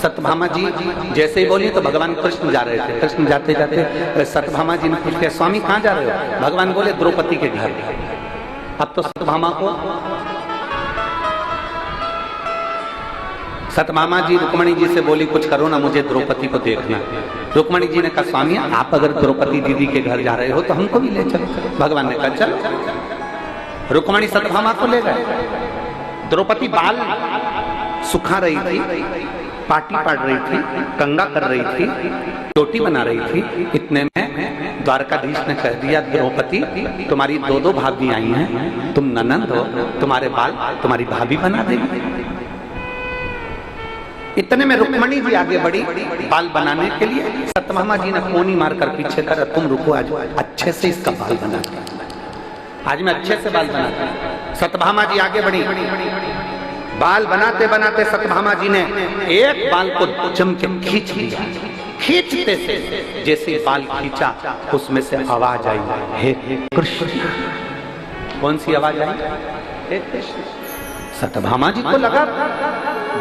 सत्यभामा जी जैसे ही बोली तो भगवान कृष्ण जा रहे थे। कृष्ण जाते जाते सत्यभामा जी ने पूछा, स्वामी कहाँ जा रहे हो? भगवान बोले, द्रौपदी के घर। अब तो सत्यभामा जी रुक्मणी जी से बोली, कुछ करो ना, मुझे द्रौपदी को देखना। रुक्मणी जी ने कहा, स्वामी आप अगर द्रौपदी दीदी के घर जा रहे हो तो हमको भी ले चलो। भगवान ने कहा चलो। रुक्मणी सत्यभामा को ले गए। द्रौपदी बाल सुखा रही थी, पाटी पाड़ रही थी, कंगा कर रही थी, चोटी बना रही थी। इतने में द्वारकाधीश ने कह दिया, द्रौपदी तुम्हारी दो दो भाभी आई हैं, तुम ननंद हो, तुम्हारे बाल तुम्हारी भाभी बना देगी। इतने में रुक्मणी जी आगे बढ़ी बाल बनाने के लिए। सत्यभामा जी ने कोनी मारकर पीछे कर, तुम रुको, आज अच्छे से इसका बाल बना, आज मैं अच्छे से बाल बनाता। सत्यभामा जी आगे बढ़ी। बाल बनाते बनाते सत्यभामा जी ने एक बाल को चमके खींच लिया। खींचते से जैसे बाल खींचा, उसमें से आवाज आई, हे कृष्ण। कौन सी आवाज आई? हे कृष्ण। सत्यभामा जी को लगा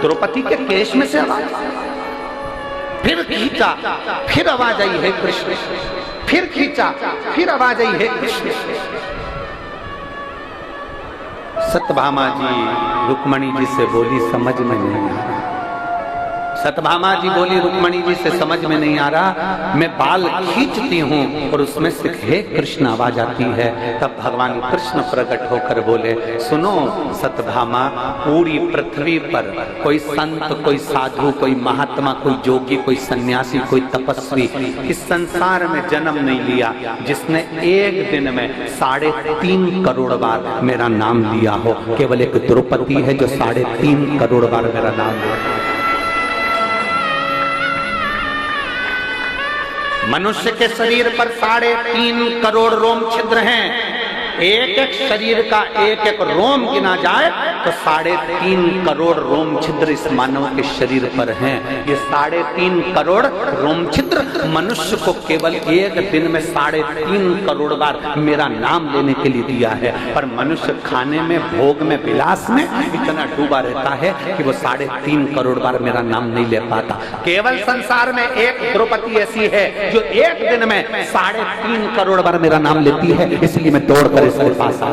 द्रौपदी के केश में से आवाज। फिर खींचा, फिर आवाज आई, हे कृष्ण। फिर खींचा, फिर आवाज आई, हे कृष्ण। सत्यभामा जी रुक्मणी जी से बोली, समझ में नहीं आ रहा। सत्यभामा जी बोली रुक्मणी जी से, समझ में नहीं आ रहा, मैं बाल खींचती हूँ और उसमें से हे कृष्ण आवाज आती है। तब भगवान कृष्ण प्रकट होकर बोले, सुनो सत्यभामा, पूरी पृथ्वी पर कोई संत, कोई साधु, कोई महात्मा, कोई जोगी, कोई सन्यासी, कोई तपस्वी इस संसार में जन्म नहीं लिया जिसने एक दिन में 3.5 करोड़ बार मेरा नाम लिया हो। केवल एक द्रौपदी है जो 3.5 करोड़ बार मेरा नाम लिया। मनुष्य के शरीर पर 3.5 करोड़ रोम छिद्र हैं। एक एक शरीर का एक एक रोम गिना जाए तो 3.5 करोड़ रोम छिद्र इस मानव के शरीर पर हैं। ये 3.5 करोड़ रोम छिद्र मनुष्य को केवल एक दिन में 3.5 करोड़ बार मेरा नाम लेने के लिए दिया है। पर मनुष्य खाने में, भोग में, विलास में इतना डूबा रहता है कि वो 3.5 करोड़ बार मेरा नाम नहीं ले पाता। केवल संसार में एक द्रौपदी ऐसी है जो एक दिन में 3.5 करोड़ बार मेरा नाम लेती है। इसलिए मैं दौड़ कर इसके पास आ